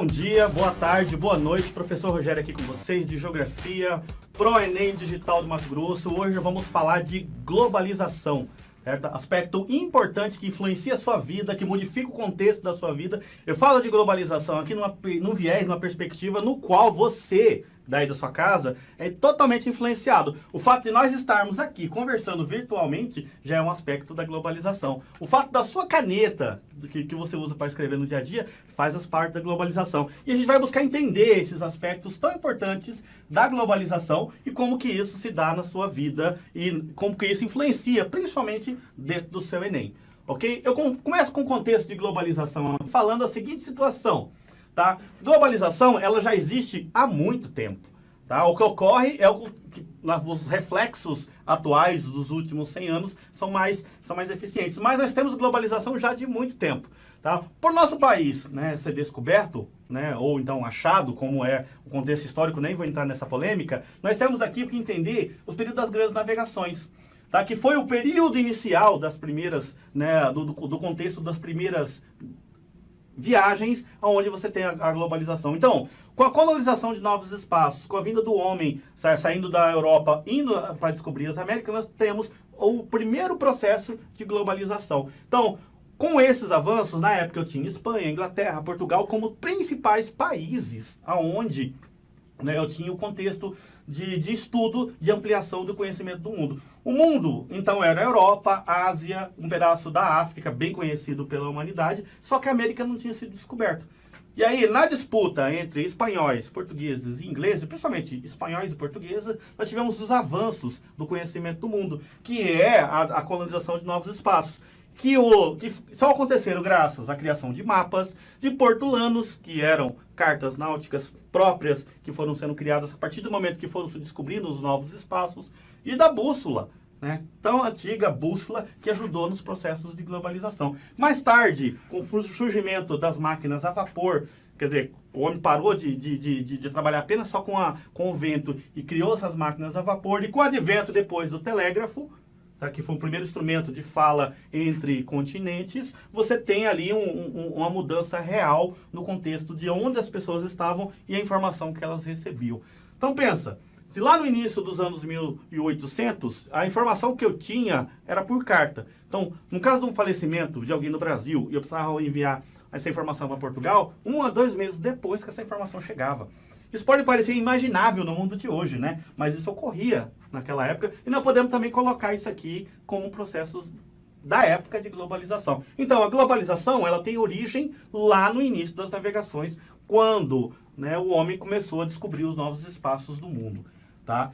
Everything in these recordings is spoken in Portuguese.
Bom dia, boa tarde, boa noite. Professor Rogério aqui com vocês de Geografia, Pro Enem Digital do Mato Grosso. Hoje vamos falar de globalização, certo? Aspecto importante que influencia a sua vida, que modifica o contexto da sua vida. Eu falo de globalização aqui num viés, numa perspectiva no qual você, daí da sua casa, é totalmente influenciado. O fato de nós estarmos aqui conversando virtualmente já é um aspecto da globalização. O fato da sua caneta, que você usa para escrever no dia a dia, faz parte da globalização. E a gente vai buscar entender esses aspectos tão importantes da globalização e como que isso se dá na sua vida e como que isso influencia, principalmente dentro do seu Enem. Ok? Eu começo com o contexto de globalização, falando a seguinte situação. Tá? Globalização, ela já existe há muito tempo. Tá? O que ocorre é os reflexos atuais dos últimos 100 anos são mais eficientes. Mas nós temos globalização já de muito tempo. Tá? Por nosso país, né, ser descoberto, né, ou então achado, como é o contexto histórico, nem vou entrar nessa polêmica, nós temos aqui que entender os períodos das grandes navegações. Tá? Que foi o período inicial das primeiras, né, do contexto das primeiras viagens, onde você tem a globalização. Então, com a colonização de novos espaços, com a vinda do homem saindo da Europa, indo para descobrir as Américas, nós temos o primeiro processo de globalização. Então, com esses avanços, na época eu tinha Espanha, Inglaterra, Portugal como principais países aonde, né, eu tinha o contexto de estudo, de ampliação do conhecimento do mundo. O mundo, então, era a Europa, a Ásia, um pedaço da África, bem conhecido pela humanidade, só que a América não tinha sido descoberta. E aí, na disputa entre espanhóis, portugueses e ingleses, principalmente espanhóis e portugueses, nós tivemos os avanços do conhecimento do mundo, que é a colonização de novos espaços. Que só aconteceram graças à criação de mapas, de portulanos, que eram cartas náuticas próprias, que foram sendo criadas a partir do momento que foram se descobrindo os novos espaços, e da bússola, né? Tão antiga bússola que ajudou nos processos de globalização. Mais tarde, com o surgimento das máquinas a vapor, quer dizer, o homem parou de trabalhar apenas só com o vento e criou essas máquinas a vapor, e com o advento depois do telégrafo, que foi o primeiro instrumento de fala entre continentes, você tem ali uma mudança real no contexto de onde as pessoas estavam e a informação que elas recebiam. Então pensa, se lá no início dos anos 1800, a informação que eu tinha era por carta. Então, no caso de um falecimento de alguém no Brasil e eu precisava enviar essa informação para Portugal, 1 a 2 meses depois que essa informação chegava. Isso pode parecer imaginável no mundo de hoje, né? Mas isso ocorria naquela época e nós podemos também colocar isso aqui como processos da época de globalização. Então, a globalização, ela tem origem lá no início das navegações, quando, né, o homem começou a descobrir os novos espaços do mundo, tá?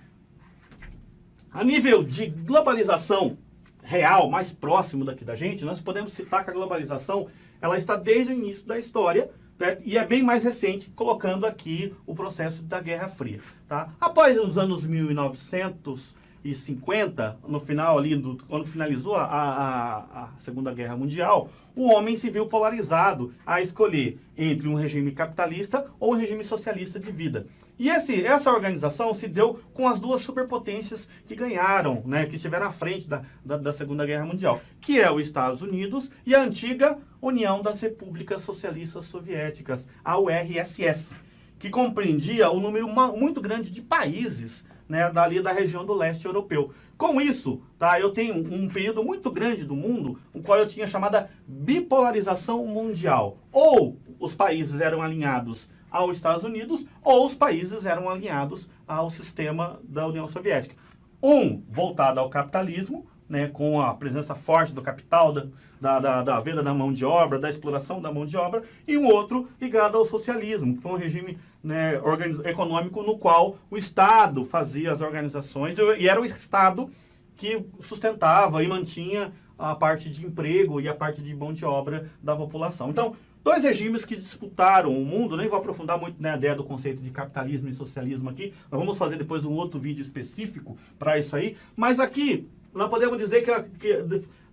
A nível de globalização real, mais próximo daqui da gente, nós podemos citar que a globalização, ela está desde o início da história, certo? E é bem mais recente, colocando aqui o processo da Guerra Fria. Tá? Após os anos 1950, no final ali, quando finalizou a Segunda Guerra Mundial, o homem se viu polarizado a escolher entre um regime capitalista ou um regime socialista de vida. E essa organização se deu com as duas superpotências que ganharam, né, que estiveram à frente da Segunda Guerra Mundial, que é os Estados Unidos e a antiga União das Repúblicas Socialistas Soviéticas, a URSS, que compreendia um número muito grande de países, né, dali da região do leste europeu. Com isso, tá, eu tenho um período muito grande do mundo, o qual eu tinha chamada bipolarização mundial. Ou os países eram alinhados aos Estados Unidos, ou os países eram alinhados ao sistema da União Soviética. Um voltado ao capitalismo, né, com a presença forte do capital, da venda da mão de obra, da exploração da mão de obra, e um outro ligado ao socialismo, que foi um regime, né, econômico no qual o Estado fazia as organizações, e era o Estado que sustentava e mantinha a parte de emprego e a parte de mão de obra da população. Então, dois regimes que disputaram o mundo, nem vou aprofundar muito na ideia do conceito de capitalismo e socialismo aqui, nós vamos fazer depois um outro vídeo específico para isso aí, mas aqui nós podemos dizer que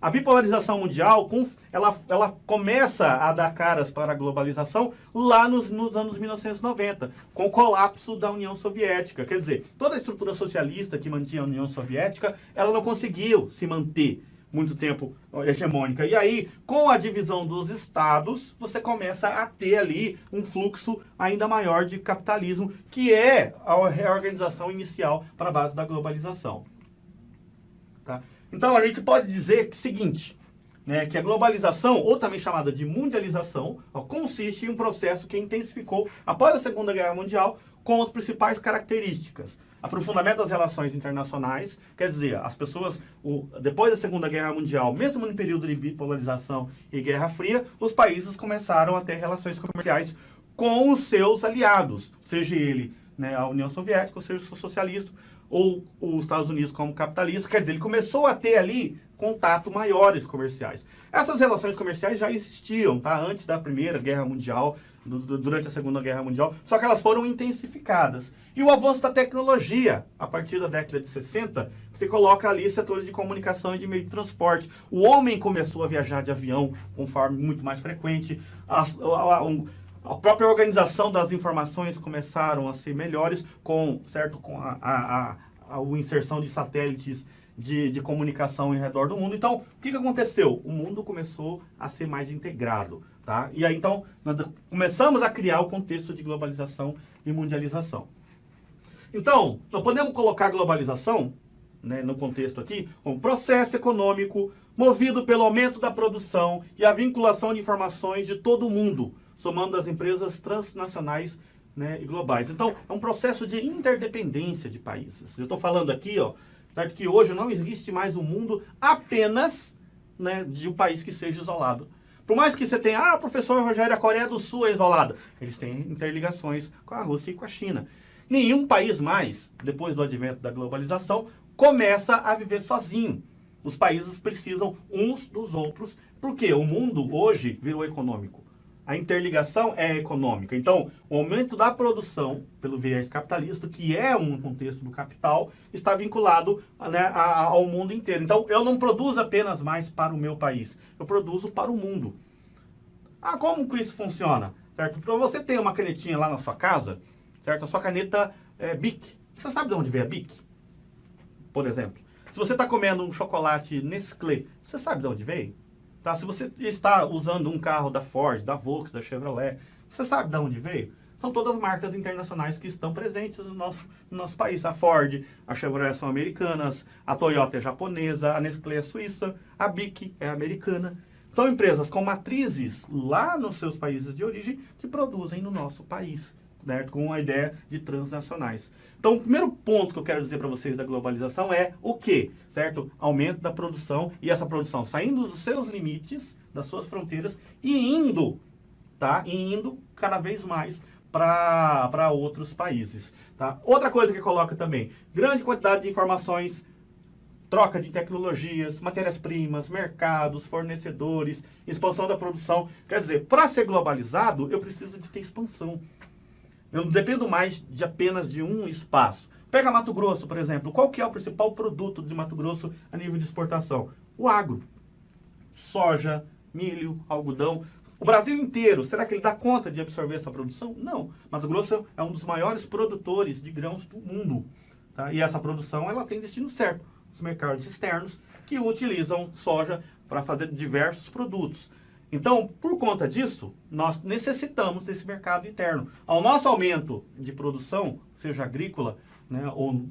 a bipolarização mundial, ela começa a dar caras para a globalização lá nos anos 1990, com o colapso da União Soviética. Quer dizer, toda a estrutura socialista que mantinha a União Soviética, ela não conseguiu se manter. muito tempo hegemônica. E aí, com a divisão dos estados, você começa a ter ali um fluxo ainda maior de capitalismo, que é a reorganização inicial para a base da globalização. Tá? Então, a gente pode dizer que seguinte, né, que a globalização, ou também chamada de mundialização, consiste em um processo que intensificou após a Segunda Guerra Mundial com as principais características. Aprofundamento das relações internacionais, quer dizer, as pessoas, depois da Segunda Guerra Mundial, mesmo no período de bipolarização e Guerra Fria, os países começaram a ter relações comerciais com os seus aliados, seja ele, né, a União Soviética, ou seja o socialista, ou os Estados Unidos como capitalista, quer dizer, ele começou a ter ali contato maiores comerciais. Essas relações comerciais já existiam, tá? Antes da Primeira Guerra Mundial, durante a Segunda Guerra Mundial, só que elas foram intensificadas. E o avanço da tecnologia, a partir da década de 60, você coloca ali setores de comunicação e de meio de transporte. O homem começou a viajar de avião com forma muito mais frequente, a própria organização das informações começaram a ser melhores com a inserção de satélites de comunicação em redor do mundo. Então, o que aconteceu? O mundo começou a ser mais integrado. Tá? E aí, então, nós começamos a criar o contexto de globalização e mundialização. Então, nós podemos colocar a globalização, né, no contexto aqui, como processo econômico movido pelo aumento da produção e a vinculação de informações de todo o mundo, somando as empresas transnacionais, né, e globais. Então, é um processo de interdependência de países. Eu estou falando aqui, ó, certo, que hoje não existe mais um mundo apenas, né, de um país que seja isolado. Por mais que você tenha, professor Rogério, a Coreia do Sul é isolada. Eles têm interligações com a Rússia e com a China. Nenhum país mais, depois do advento da globalização, começa a viver sozinho. Os países precisam uns dos outros, porque o mundo hoje virou econômico. A interligação é econômica. Então, o aumento da produção, pelo viés capitalista, que é um contexto do capital, está vinculado, né, ao mundo inteiro. Então, eu não produzo apenas mais para o meu país, eu produzo para o mundo. Como que isso funciona? Certo? Para você ter uma canetinha lá na sua casa, certo? A sua caneta Bic. Você sabe de onde veio a Bic? Por exemplo. Se você está comendo um chocolate Nestlé, você sabe de onde veio? Tá? Se você está usando um carro da Ford, da Volkswagen, da Chevrolet, você sabe de onde veio? São todas marcas internacionais que estão presentes no nosso país. A Ford, a Chevrolet são americanas, a Toyota é japonesa, a Nestlé é suíça, a Bic é americana. São empresas com matrizes lá nos seus países de origem que produzem no nosso país, certo? Com a ideia de transnacionais. Então, o primeiro ponto que eu quero dizer para vocês da globalização é o quê? Certo? Aumento da produção, e essa produção saindo dos seus limites, das suas fronteiras, e indo, tá? E indo cada vez mais para outros países. Tá? Outra coisa que coloca também, grande quantidade de informações, troca de tecnologias, matérias-primas, mercados, fornecedores, expansão da produção. Quer dizer, para ser globalizado, eu preciso de ter expansão. Eu não dependo mais de apenas de um espaço. Pega Mato Grosso, por exemplo. Qual que é o principal produto de Mato Grosso a nível de exportação? O agro. Soja, milho, algodão. O Brasil inteiro, será que ele dá conta de absorver essa produção? Não. Mato Grosso é um dos maiores produtores de grãos do mundo. Tá? E essa produção ela tem destino certo. Os mercados externos que utilizam soja para fazer diversos produtos. Então, por conta disso, nós necessitamos desse mercado interno. Ao nosso aumento de produção, seja agrícola, né,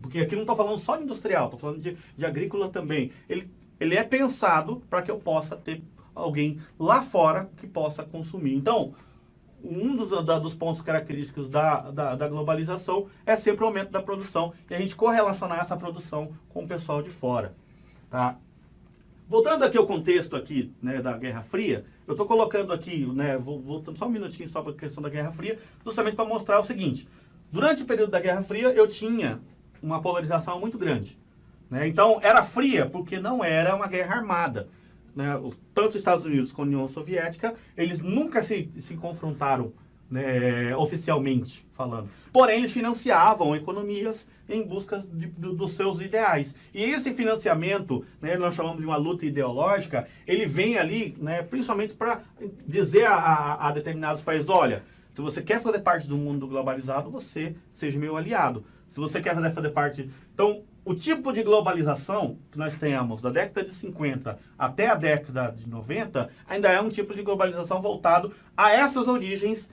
porque aqui não estou falando só de industrial, estou falando de agrícola também. Ele é pensado para que eu possa ter alguém lá fora que possa consumir. Então, um dos pontos característicos da globalização é sempre o aumento da produção e a gente correlacionar essa produção com o pessoal de fora. Tá? Voltando aqui ao contexto aqui, né, da Guerra Fria, eu estou colocando aqui, né, voltando só um minutinho só para a questão da Guerra Fria, justamente para mostrar o seguinte. Durante o período da Guerra Fria, eu tinha uma polarização muito grande. Né? Então, era fria porque não era uma guerra armada. Né? Tanto os Estados Unidos como a União Soviética, eles nunca se confrontaram, né, oficialmente falando. Porém, eles financiavam economias em busca dos seus ideais. E esse financiamento, né, nós chamamos de uma luta ideológica, ele vem ali, né, principalmente para dizer a determinados países, olha, se você quer fazer parte do mundo globalizado, você seja meu aliado. Se você quer fazer parte... Então, o tipo de globalização que nós temos da década de 50 até a década de 90 ainda é um tipo de globalização voltado a essas origens,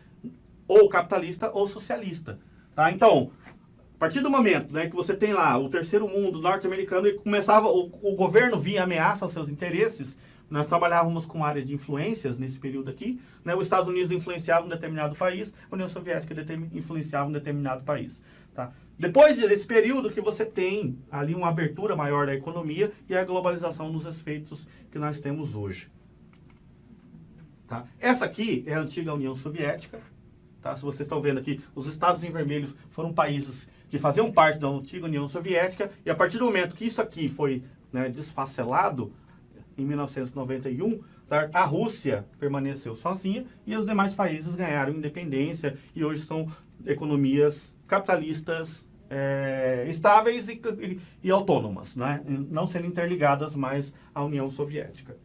ou capitalista ou socialista. Tá? Então, a partir do momento, né, que você tem lá o terceiro mundo norte-americano e começava, o governo via ameaça aos seus interesses, nós trabalhávamos com área de influências nesse período aqui, né, os Estados Unidos influenciavam um determinado país, a União Soviética influenciava um determinado país. Tá? Depois desse período que você tem ali uma abertura maior da economia e a globalização nos efeitos que nós temos hoje. Tá? Essa aqui é a antiga União Soviética. Tá? Se vocês estão vendo aqui, os estados em vermelho foram países que faziam parte da antiga União Soviética, e a partir do momento que isso aqui foi, né, desfacelado, em 1991, tá? A Rússia permaneceu sozinha e os demais países ganharam independência e hoje são economias capitalistas estáveis e autônomas, né? Não sendo interligadas mais à União Soviética.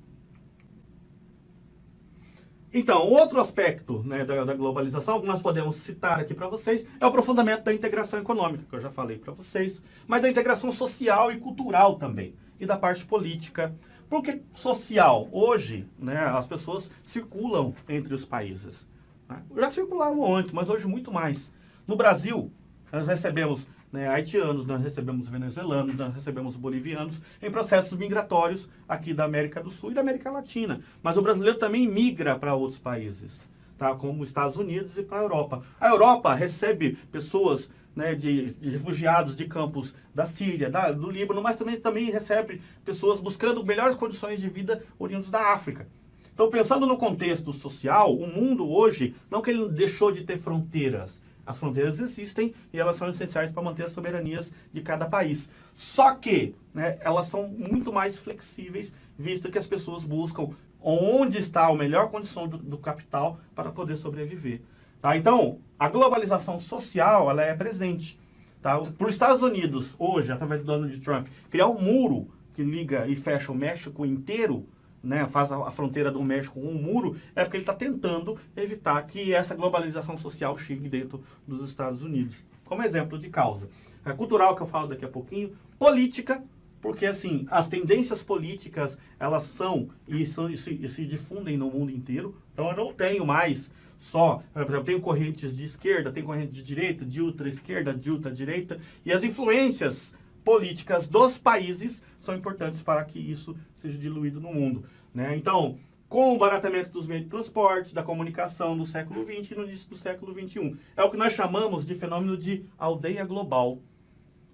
Então, outro aspecto, né, da globalização que nós podemos citar aqui para vocês é o aprofundamento da integração econômica, que eu já falei para vocês, mas da integração social e cultural também, e da parte política. Por que social? Hoje, né, as pessoas circulam entre os países. Né? Já circulavam antes, mas hoje muito mais. No Brasil, nós recebemos, né, haitianos, nós recebemos venezuelanos, nós recebemos bolivianos em processos migratórios aqui da América do Sul e da América Latina. Mas o brasileiro também migra para outros países, tá? Como os Estados Unidos e para a Europa. A Europa recebe pessoas, né, de refugiados de campos da Síria, do Líbano, mas também recebe pessoas buscando melhores condições de vida oriundos da África. Então, pensando no contexto social, o mundo hoje, não que ele deixou de ter fronteiras, as fronteiras existem e elas são essenciais para manter as soberanias de cada país. Só que, né, elas são muito mais flexíveis, visto que as pessoas buscam onde está a melhor condição do capital para poder sobreviver. Tá? Então, a globalização social ela é presente. Tá? Para os Estados Unidos, hoje, através do Donald Trump, criar um muro que liga e fecha o México inteiro, né, faz a fronteira do México com um muro, é porque ele está tentando evitar que essa globalização social chegue dentro dos Estados Unidos. Como exemplo de causa. É cultural, que eu falo daqui a pouquinho. Política, porque assim, as tendências políticas, elas são e se difundem no mundo inteiro. Então eu não tenho mais só, por exemplo, tenho correntes de esquerda, tenho corrente de direita, de ultra-esquerda, de ultra-direita, e as influências políticas dos países são importantes para que isso seja diluído no mundo. Né? Então, com o baratamento dos meios de transporte, da comunicação no século XX e no início do século XXI, é o que nós chamamos de fenômeno de aldeia global.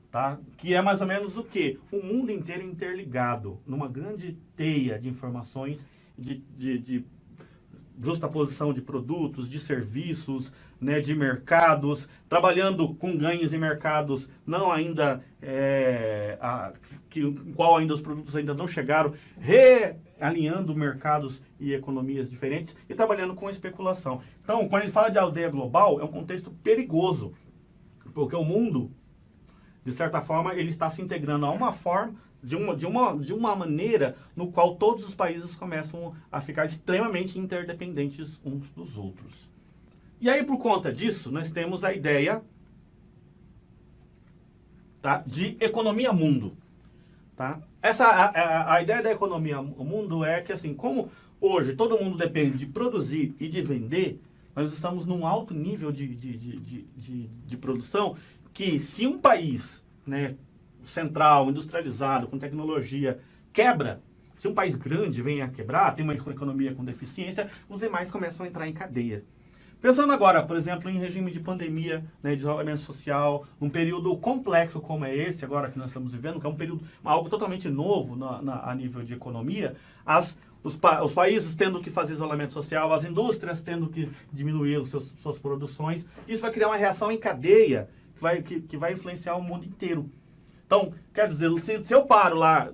Tá? Que é mais ou menos o quê? O mundo inteiro interligado, numa grande teia de informações, de justaposição de produtos, de serviços, né, de mercados, trabalhando com ganhos em mercados não ainda em qual ainda os produtos ainda não chegaram, realinhando mercados e economias diferentes e trabalhando com especulação. Então, quando a gente fala de aldeia global, é um contexto perigoso, porque o mundo, de certa forma, ele está se integrando a uma forma, de uma maneira no qual todos os países começam a ficar extremamente interdependentes uns dos outros. E aí, por conta disso, nós temos a ideia, tá, de economia mundo. Tá? A ideia da economia mundo é que, assim, como hoje todo mundo depende de produzir e de vender, nós estamos num alto nível de produção que, se um país, né, central, industrializado, com tecnologia, quebra, se um país grande vem a quebrar, tem uma economia com deficiência, os demais começam a entrar em cadeia. Pensando agora, por exemplo, em regime de pandemia, né, de isolamento social, um período complexo como é esse agora que nós estamos vivendo, que é um período, algo totalmente novo a nível de economia, os países tendo que fazer isolamento social, as indústrias tendo que diminuir suas produções, isso vai criar uma reação em cadeia que vai influenciar o mundo inteiro. Então, quer dizer, se eu paro lá,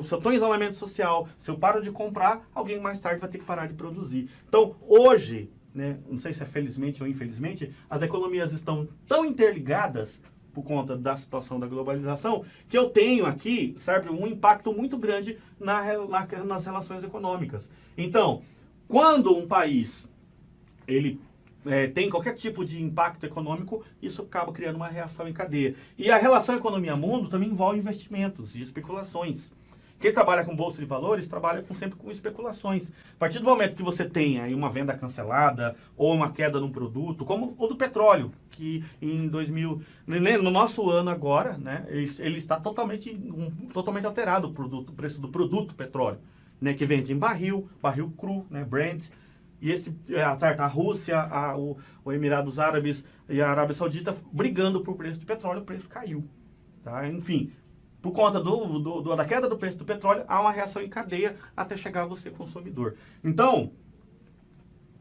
se eu estou em isolamento social, se eu paro de comprar, alguém mais tarde vai ter que parar de produzir. Então, hoje, né, não sei se é felizmente ou infelizmente, as economias estão tão interligadas por conta da situação da globalização, que eu tenho aqui, sabe, um impacto muito grande nas relações econômicas. Então, quando um país, ele tem qualquer tipo de impacto econômico, isso acaba criando uma reação em cadeia. E a relação economia-mundo também envolve investimentos e especulações. Quem trabalha com bolsa de valores trabalha sempre com especulações. A partir do momento que você tem aí uma venda cancelada ou uma queda num produto, como o do petróleo, que em 2000, no nosso ano agora, né, ele está totalmente alterado o preço do produto petróleo, né, que vende em barril cru, né, Brent. E a Rússia, o Emirados Árabes e a Arábia Saudita brigando por preço de petróleo, o preço caiu. Tá? Enfim, por conta da queda do preço do petróleo, há uma reação em cadeia até chegar a você, consumidor. Então,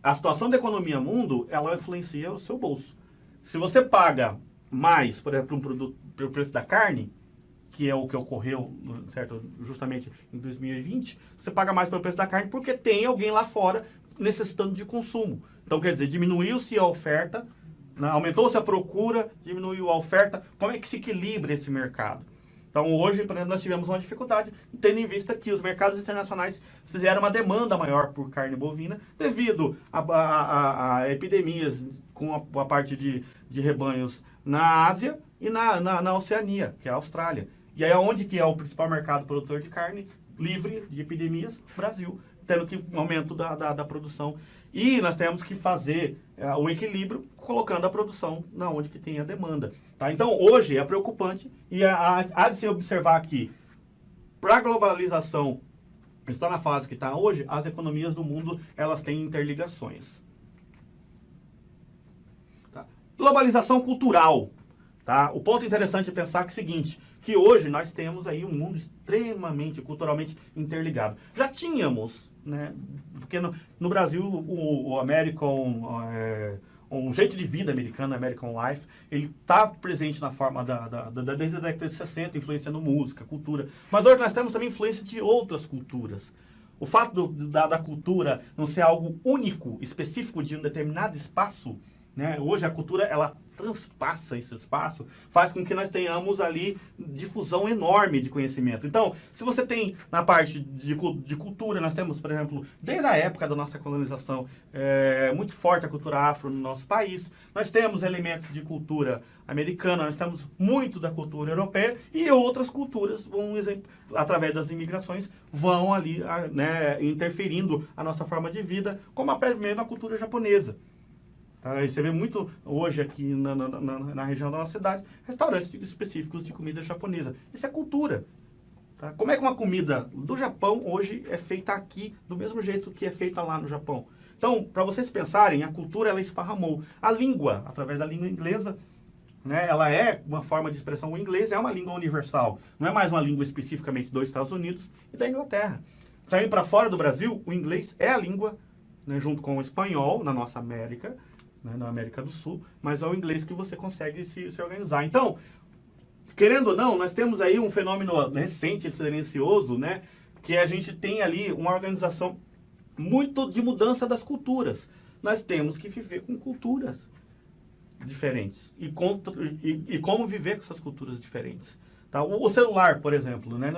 a situação da economia mundo, ela influencia o seu bolso. Se você paga mais, por exemplo, um produto pelo preço da carne, que é o que ocorreu, certo, justamente em 2020, você paga mais pelo preço da carne porque tem alguém lá fora necessitando de consumo. Então, quer dizer, diminuiu-se a oferta, né, aumentou-se a procura, diminuiu a oferta. Como é que se equilibra esse mercado? Então, hoje, por exemplo, nós tivemos uma dificuldade, tendo em vista que os mercados internacionais fizeram uma demanda maior por carne bovina devido a epidemias com a parte de rebanhos na Ásia e na Oceania, que é a Austrália. E aí, onde que é o principal mercado produtor de carne livre de epidemias? Brasil, tendo que um aumento da produção. E nós temos que fazer um equilíbrio colocando a produção na onde que tem a demanda. Tá? Então, hoje é preocupante e há de se observar que, para a globalização estar na fase que está hoje, as economias do mundo elas têm interligações. Tá? Globalização cultural. Tá? O ponto interessante é pensar que é o seguinte, que hoje nós temos aí um mundo extremamente, culturalmente interligado. Já tínhamos, né? Porque no Brasil o American, um jeito de vida americano, American Life, ele está presente na forma desde a década de 60, influenciando música, cultura. Mas hoje nós temos também influência de outras culturas. O fato da cultura não ser algo único, específico de um determinado espaço, né? Hoje a cultura, ela transpassa esse espaço, faz com que nós tenhamos ali difusão enorme de conhecimento. Então, se você tem na parte de cultura, nós temos, por exemplo, desde a época da nossa colonização, muito forte a cultura afro no nosso país, nós temos elementos de cultura americana, nós temos muito da cultura europeia e outras culturas, através das imigrações, vão ali, né, interferindo a nossa forma de vida, como a mesma cultura japonesa. Você vê muito hoje aqui na região da nossa cidade, restaurantes específicos de comida japonesa. Isso é cultura. Tá? Como é que uma comida do Japão hoje é feita aqui do mesmo jeito que é feita lá no Japão? Então, para vocês pensarem, a cultura ela esparramou. A língua, através da língua inglesa, né, ela é uma forma de expressão. O inglês é uma língua universal. Não é mais uma língua especificamente dos Estados Unidos e da Inglaterra. Saindo para fora do Brasil, o inglês é a língua, né, junto com o espanhol, na nossa América, na América do Sul, mas é o inglês que você consegue se organizar. Então, querendo ou não, nós temos aí um fenômeno recente, silencioso, né, que a gente tem ali uma organização muito de mudança das culturas. Nós temos que viver com culturas diferentes e como viver com essas culturas diferentes. Tá? O celular, por exemplo, né,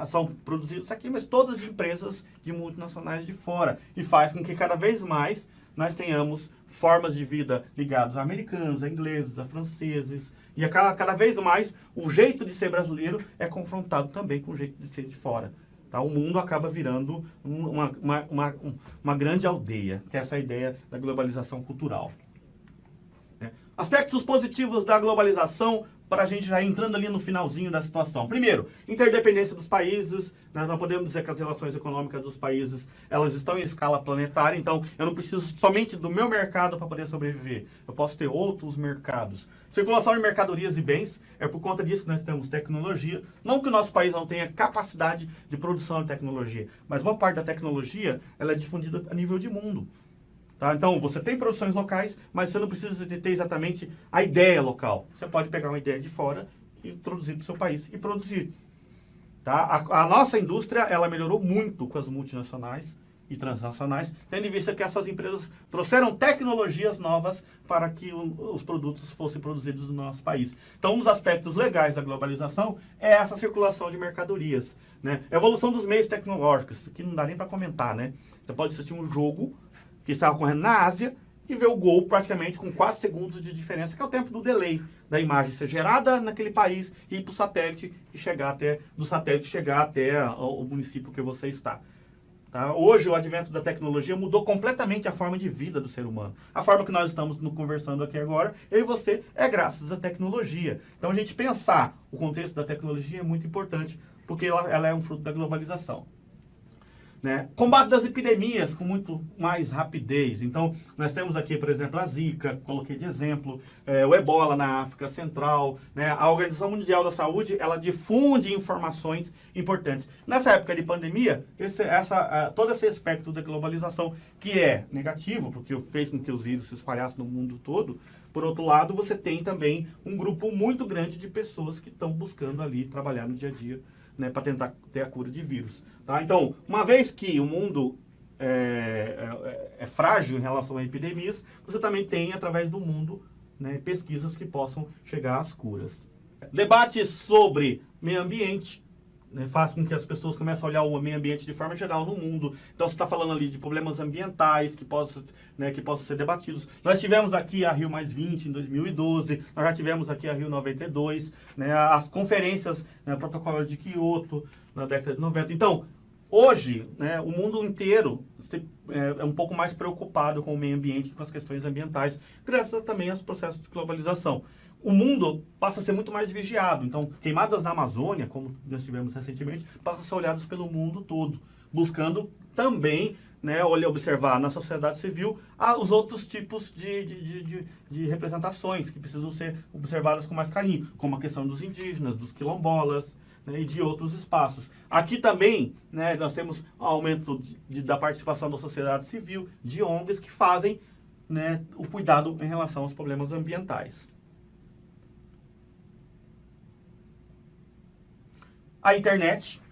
são produzidos aqui, mas todas as empresas de multinacionais de fora, e faz com que cada vez mais nós tenhamos formas de vida ligadas a americanos, a ingleses, a franceses. E cada vez mais o jeito de ser brasileiro é confrontado também com o jeito de ser de fora. Tá? O mundo acaba virando uma grande aldeia, que é essa ideia da globalização cultural. Aspectos positivos da globalização, para a gente já entrando ali no finalzinho da situação. Primeiro, interdependência dos países. Nós não podemos dizer que as relações econômicas dos países elas estão em escala planetária, então eu não preciso somente do meu mercado para poder sobreviver. Eu posso ter outros mercados. Circulação de mercadorias e bens, é por conta disso que nós temos tecnologia. Não que o nosso país não tenha capacidade de produção de tecnologia, mas boa parte da tecnologia ela é difundida a nível de mundo. Tá? Então, você tem produções locais, mas você não precisa ter exatamente a ideia local. Você pode pegar uma ideia de fora e introduzir para o seu país e produzir. Tá? A nossa indústria ela melhorou muito com as multinacionais e transnacionais, tendo em vista que essas empresas trouxeram tecnologias novas para que os produtos fossem produzidos no nosso país. Então, um dos aspectos legais da globalização é essa circulação de mercadorias. Né? A evolução dos meios tecnológicos, que não dá nem para comentar. Né? Você pode assistir um jogo que estava ocorrendo na Ásia e ver o gol praticamente com 4 segundos de diferença, que é o tempo do delay da imagem ser gerada naquele país e ir para o satélite e do satélite chegar até o município que você está. Tá? Hoje, o advento da tecnologia mudou completamente a forma de vida do ser humano. A forma que nós estamos conversando aqui agora, eu e você, é graças à tecnologia. Então, a gente pensar o contexto da tecnologia é muito importante, porque ela é um fruto da globalização. Né? Combate das epidemias com muito mais rapidez. Então, nós temos aqui, por exemplo, a Zika, coloquei de exemplo, o Ebola na África Central. Né? A Organização Mundial da Saúde, ela difunde informações importantes. Nessa época de pandemia, todo esse aspecto da globalização, que é negativo, porque fez com que os vírus se espalhassem no mundo todo, por outro lado, você tem também um grupo muito grande de pessoas que estão buscando ali trabalhar no dia a dia, né, para tentar ter a cura de vírus. Tá? Então, uma vez que o mundo é frágil em relação a epidemias, você também tem, através do mundo, né, pesquisas que possam chegar às curas. Debates sobre meio ambiente, né, faz com que as pessoas comecem a olhar o meio ambiente de forma geral no mundo. Então, você está falando ali de problemas ambientais que possam ser debatidos. Nós tivemos aqui a Rio +20 em 2012, nós já tivemos aqui a Rio 92, né, as conferências, né, protocolo de Kyoto na década de 90. Então, hoje, né, o mundo inteiro é um pouco mais preocupado com o meio ambiente e com as questões ambientais, graças também aos processos de globalização. O mundo passa a ser muito mais vigiado. Então, queimadas na Amazônia, como nós tivemos recentemente, passam a ser olhadas pelo mundo todo, buscando também, né, observar na sociedade civil os outros tipos de representações que precisam ser observadas com mais carinho, como a questão dos indígenas, dos quilombolas, né, e de outros espaços. Aqui também, né, nós temos aumento da participação da sociedade civil, de ONGs que fazem, né, o cuidado em relação aos problemas ambientais. A internet,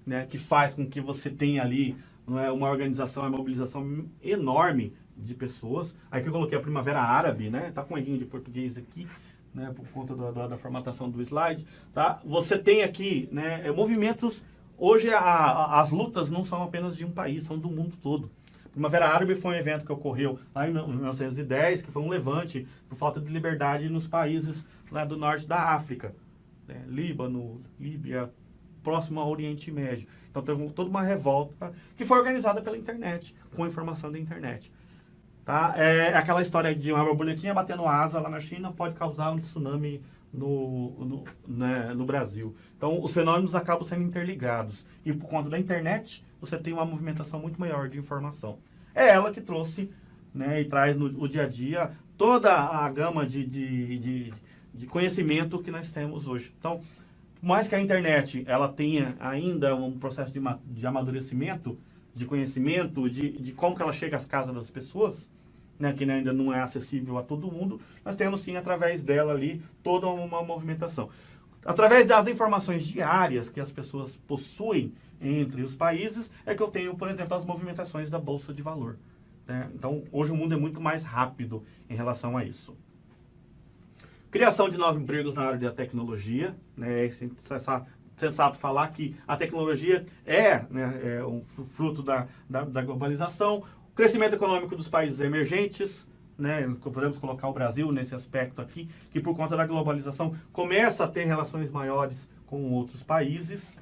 né, que faz com que você tenha ali, né, uma organização, uma mobilização enorme de pessoas. Aqui eu coloquei a Primavera Árabe, né? Tá com um errinho de português aqui, né, por conta da formatação do slide. Tá? Você tem aqui, né, movimentos. Hoje as lutas não são apenas de um país, são do mundo todo. Primavera Árabe foi um evento que ocorreu lá em 1910, que foi um levante por falta de liberdade nos países lá do norte da África. Líbano, Líbia, próximo ao Oriente Médio. Então teve toda uma revolta que foi organizada pela internet, com a informação da internet. Tá? É aquela história de uma borboletinha batendo asa lá na China pode causar um tsunami no Brasil. Então os fenômenos acabam sendo interligados. E por conta da internet, você tem uma movimentação muito maior de informação. É ela que trouxe, né, e traz no dia a dia toda a gama de conhecimento que nós temos hoje. Então, por mais que a internet ela tenha ainda um processo de amadurecimento, de conhecimento, de como que ela chega às casas das pessoas, né, que ainda não é acessível a todo mundo, nós temos sim, através dela ali, toda uma movimentação. Através das informações diárias que as pessoas possuem entre os países, é que eu tenho, por exemplo, as movimentações da Bolsa de Valor. Né? Então, hoje o mundo é muito mais rápido em relação a isso. Criação de novos empregos na área da tecnologia, né? É sensato falar que a tecnologia é um fruto da globalização, o crescimento econômico dos países emergentes, né? Podemos colocar o Brasil nesse aspecto aqui, que por conta da globalização começa a ter relações maiores com outros países.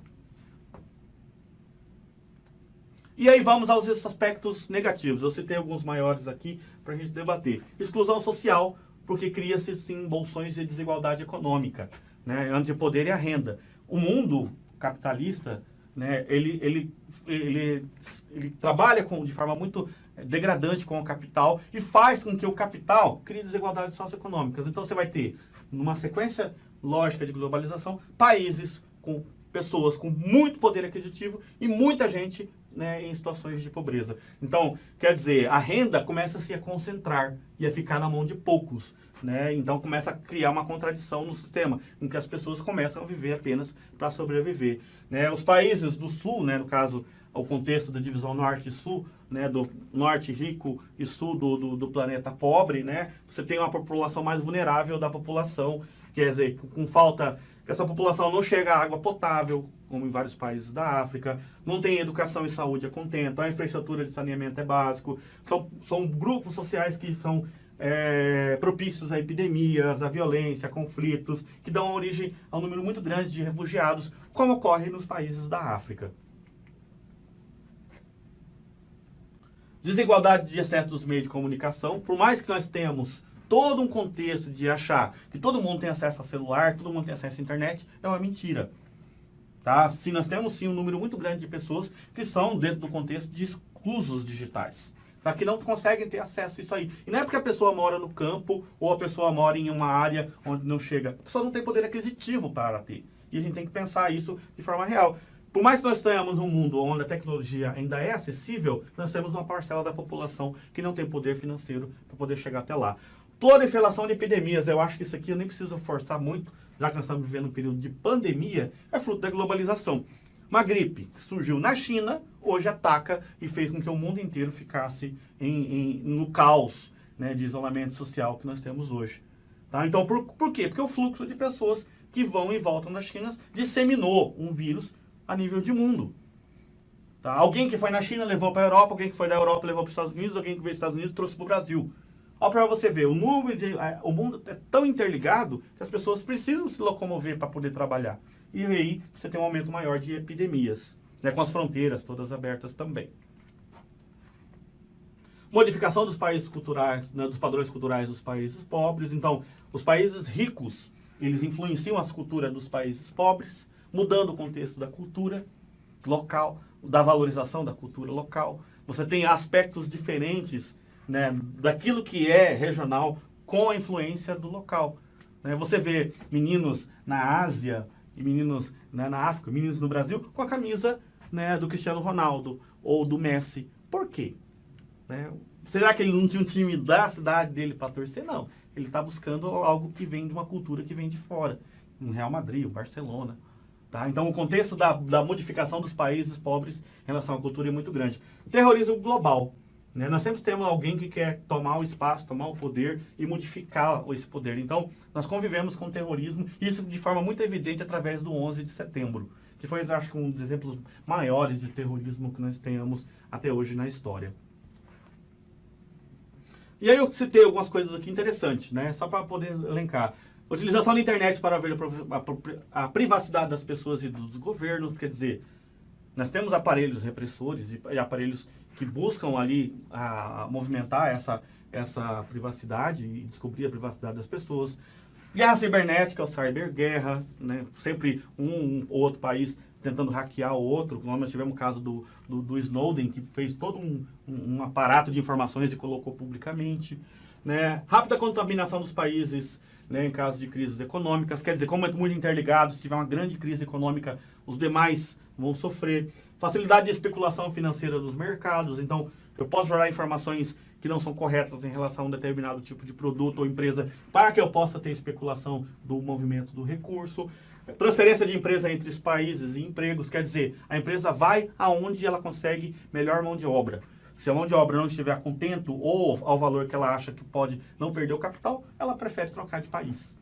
E aí vamos aos aspectos negativos. Eu citei alguns maiores aqui para a gente debater. Exclusão social, porque cria-se, sim, bolsões de desigualdade econômica, né, entre o poder e a renda. O mundo capitalista, né, ele trabalha de forma muito degradante com o capital e faz com que o capital crie desigualdades socioeconômicas. Então você vai ter, numa sequência lógica de globalização, países com pessoas com muito poder aquisitivo e muita gente, né, em situações de pobreza. Então, quer dizer, a renda começa a se concentrar e a ficar na mão de poucos, né? Então começa a criar uma contradição no sistema, em que as pessoas começam a viver apenas para sobreviver, né? Os países do sul, né, no caso, o contexto da divisão norte e sul, né, do norte rico e sul do planeta pobre, né? Você tem uma população mais vulnerável da população, quer dizer, com falta, que essa população não chega a água potável, como em vários países da África, não tem educação e saúde a contento, a infraestrutura de saneamento é básico, são grupos sociais que são propícios a epidemias, a violência, a conflitos, que dão origem a um número muito grande de refugiados, como ocorre nos países da África. Desigualdade de acesso dos meios de comunicação, por mais que nós tenhamos todo um contexto de achar que todo mundo tem acesso a celular, todo mundo tem acesso à internet, é uma mentira. Tá? Sim, nós temos sim um número muito grande de pessoas que são dentro do contexto de exclusos digitais, tá? Que não conseguem ter acesso a isso aí. E não é porque a pessoa mora no campo ou a pessoa mora em uma área onde não chega. A pessoa não tem poder aquisitivo para ter. E a gente tem que pensar isso de forma real. Por mais que nós tenhamos um mundo onde a tecnologia ainda é acessível, nós temos uma parcela da população que não tem poder financeiro para poder chegar até lá. Proliferação de epidemias, eu acho que isso aqui eu nem preciso forçar muito, já que nós estamos vivendo um período de pandemia, é fruto da globalização. Uma gripe que surgiu na China, hoje ataca e fez com que o mundo inteiro ficasse no caos, né, de isolamento social que nós temos hoje. Tá? Então, por quê? Porque o fluxo de pessoas que vão e voltam da China disseminou um vírus a nível de mundo. Tá? Alguém que foi na China levou para a Europa, alguém que foi da Europa levou para os Estados Unidos, alguém que veio dos Estados Unidos trouxe para o Brasil. Olha para você ver, o mundo é tão interligado que as pessoas precisam se locomover para poder trabalhar. E aí você tem um aumento maior de epidemias, né, com as fronteiras todas abertas também. Modificação dos países culturais, né, dos padrões culturais dos países pobres. Então, os países ricos, eles influenciam a cultura dos países pobres, mudando o contexto da cultura local, da valorização da cultura local. Você tem aspectos diferentes, né, daquilo que é regional com a influência do local. Né? Você vê meninos na Ásia e meninos, né, na África, meninos no Brasil com a camisa, né, do Cristiano Ronaldo ou do Messi. Por quê? Né? Será que ele não tinha um time da cidade dele para torcer? Não. Ele está buscando algo que vem de uma cultura que vem de fora. Um Real Madrid, o Barcelona. Tá? Então o contexto da modificação dos países pobres em relação à cultura é muito grande. Terrorismo global. Né? Nós sempre temos alguém que quer tomar o espaço, tomar o poder e modificar esse poder. Então, nós convivemos com o terrorismo, isso de forma muito evidente através do 11 de setembro, que foi, acho que, um dos exemplos maiores de terrorismo que nós tenhamos até hoje na história. E aí eu citei algumas coisas aqui interessantes, né? Só para poder elencar. Utilização da internet para ver a privacidade das pessoas e dos governos, quer dizer, nós temos aparelhos repressores e aparelhos que buscam ali movimentar essa privacidade e descobrir a privacidade das pessoas. Guerra cibernética, cyberguerra, né? Sempre um ou outro país tentando hackear o outro. Nós tivemos o caso do Snowden, que fez todo um aparato de informações e colocou publicamente. Né? Rápida contaminação dos países, né, em caso de crises econômicas. Quer dizer, como é muito interligado, se tiver uma grande crise econômica, os demais vão sofrer. Facilidade de especulação financeira dos mercados. Então, eu posso gerar informações que não são corretas em relação a um determinado tipo de produto ou empresa para que eu possa ter especulação do movimento do recurso. Transferência de empresa entre os países e empregos. Quer dizer, a empresa vai aonde ela consegue melhor mão de obra. Se a mão de obra não estiver contento ou ao valor que ela acha que pode não perder o capital, ela prefere trocar de país.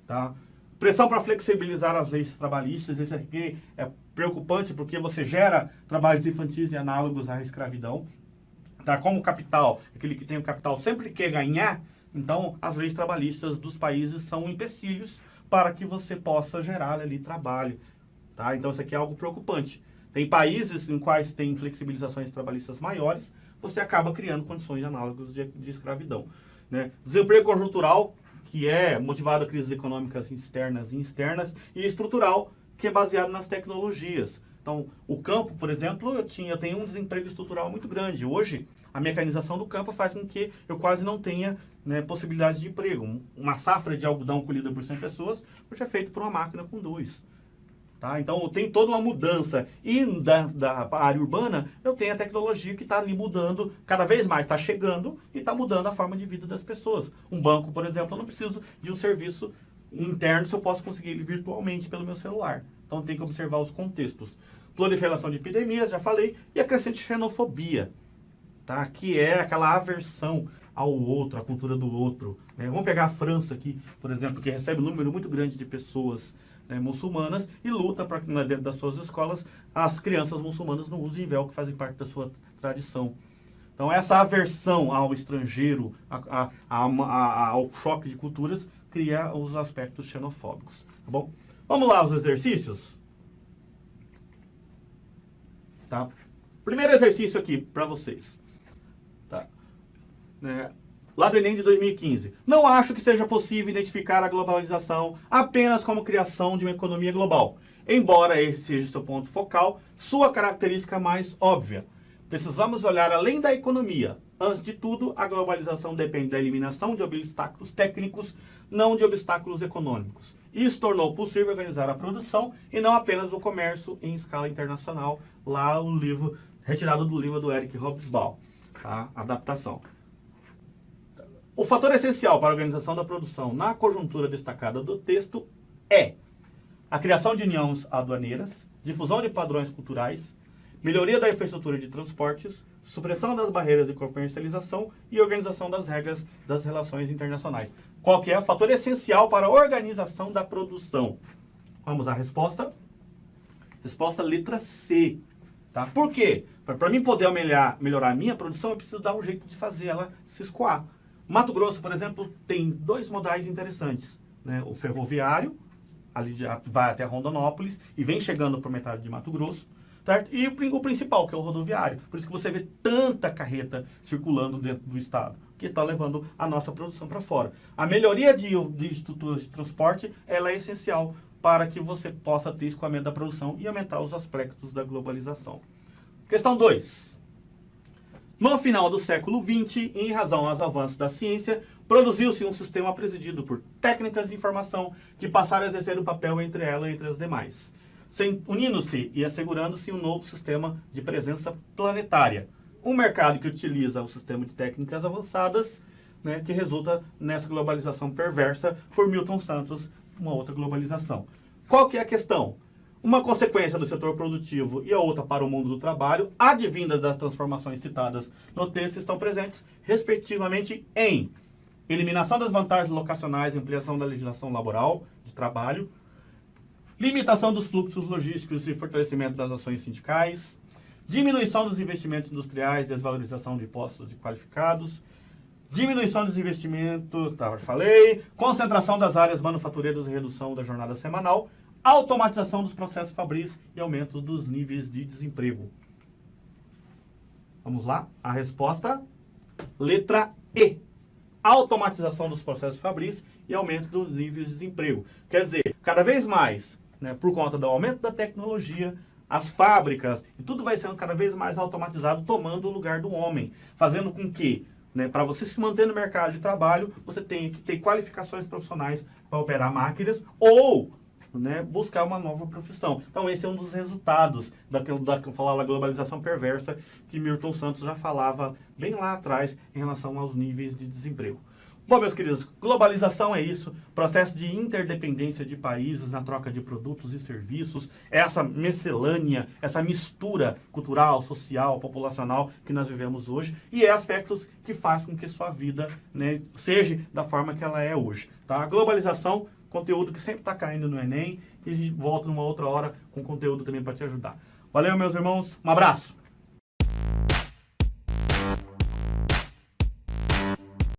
Tá? Pressão para flexibilizar as leis trabalhistas. Isso aqui é preocupante porque você gera trabalhos infantis e análogos à escravidão. Tá? Como o capital, aquele que tem o capital sempre quer ganhar, então as leis trabalhistas dos países são empecilhos para que você possa gerar ali trabalho. Tá? Então isso aqui é algo preocupante. Tem países em quais tem flexibilizações trabalhistas maiores, você acaba criando condições análogas de escravidão. Né? Desemprego conjuntural, que é motivado a crises econômicas externas e externas, e estrutural, que é baseado nas tecnologias. Então, o campo, por exemplo, eu tenho um desemprego estrutural muito grande. Hoje, a mecanização do campo faz com que eu quase não tenha, né, possibilidades de emprego. Uma safra de algodão colhida por 100 pessoas, hoje é feito por uma máquina com 2. Tá? Então, tem toda uma mudança. E da área urbana, eu tenho a tecnologia que está ali mudando, cada vez mais está chegando e está mudando a forma de vida das pessoas. Um banco, por exemplo, eu não preciso de um serviço interno se eu posso conseguir ele virtualmente pelo meu celular. Então, tem que observar os contextos. Proliferação de epidemias, já falei, e a crescente xenofobia, tá? Que é aquela aversão ao outro, à cultura do outro. Né? Vamos pegar a França aqui, por exemplo, que recebe um número muito grande de pessoas, muçulmanas e luta para que dentro das suas escolas as crianças muçulmanas não usem véu, que fazem parte da sua tradição. Então essa aversão ao estrangeiro, ao choque de culturas, cria os aspectos xenofóbicos. Tá bom? Vamos lá, os exercícios? Tá? Primeiro exercício aqui para vocês. Tá? Lá do Enem de 2015. Não acho que seja possível identificar a globalização apenas como criação de uma economia global. Embora esse seja seu ponto focal, sua característica mais óbvia. Precisamos olhar além da economia. Antes de tudo, a globalização depende da eliminação de obstáculos técnicos, não de obstáculos econômicos. Isso tornou possível organizar a produção e não apenas o comércio em escala internacional. Lá o livro, retirado do livro do Eric Hobsbawm, tá? Adaptação. O fator essencial para a organização da produção na conjuntura destacada do texto é a criação de uniões aduaneiras, difusão de padrões culturais, melhoria da infraestrutura de transportes, supressão das barreiras de comercialização e organização das regras das relações internacionais. Qual que é o fator essencial para a organização da produção? Vamos à resposta. Resposta letra C. Tá? Por quê? Para mim poder melhorar a minha produção, eu preciso dar um jeito de fazer ela se escoar. Mato Grosso, por exemplo, tem dois modais interessantes. Né? O ferroviário, ali vai até Rondonópolis e vem chegando para metade de Mato Grosso. Certo? E o principal, que é o rodoviário. Por isso que você vê tanta carreta circulando dentro do estado, que está levando a nossa produção para fora. A melhoria de estruturas de transporte, ela é essencial para que você possa ter escoamento da produção e aumentar os aspectos da globalização. Questão 2. No final do século XX, em razão aos avanços da ciência, produziu-se um sistema presidido por técnicas de informação que passaram a exercer o papel entre ela e entre as demais, unindo-se e assegurando-se um novo sistema de presença planetária. Um mercado que utiliza o sistema de técnicas avançadas, né, que resulta nessa globalização perversa por Milton Santos, uma outra globalização. Qual que é a questão? Uma consequência do setor produtivo e a outra para o mundo do trabalho, advindas das transformações citadas no texto, estão presentes, respectivamente, em eliminação das vantagens locacionais, ampliação da legislação laboral de trabalho, limitação dos fluxos logísticos e fortalecimento das ações sindicais, diminuição dos investimentos industriais, desvalorização de postos qualificados, diminuição dos investimentos, concentração das áreas manufatureiras e redução da jornada semanal, automatização dos processos fabris e aumento dos níveis de desemprego. Vamos lá? A resposta, letra E. Automatização dos processos fabris e aumento dos níveis de desemprego. Quer dizer, cada vez mais, né, por conta do aumento da tecnologia, as fábricas, e tudo vai sendo cada vez mais automatizado, tomando o lugar do homem, fazendo com que, né, para você se manter no mercado de trabalho, você tenha que ter qualificações profissionais para operar máquinas ou, né, buscar uma nova profissão. Então esse é um dos resultados da globalização perversa que Milton Santos já falava bem lá atrás em relação aos níveis de desemprego. Bom, meus queridos, globalização é isso, processo de interdependência de países na troca de produtos e serviços, essa miscelânea, essa mistura cultural, social, populacional que nós vivemos hoje, e é aspectos que faz com que sua vida, né, seja da forma que ela é hoje. Tá? A globalização, conteúdo que sempre está caindo no Enem, e a gente volta numa outra hora com conteúdo também para te ajudar. Valeu, meus irmãos, um abraço!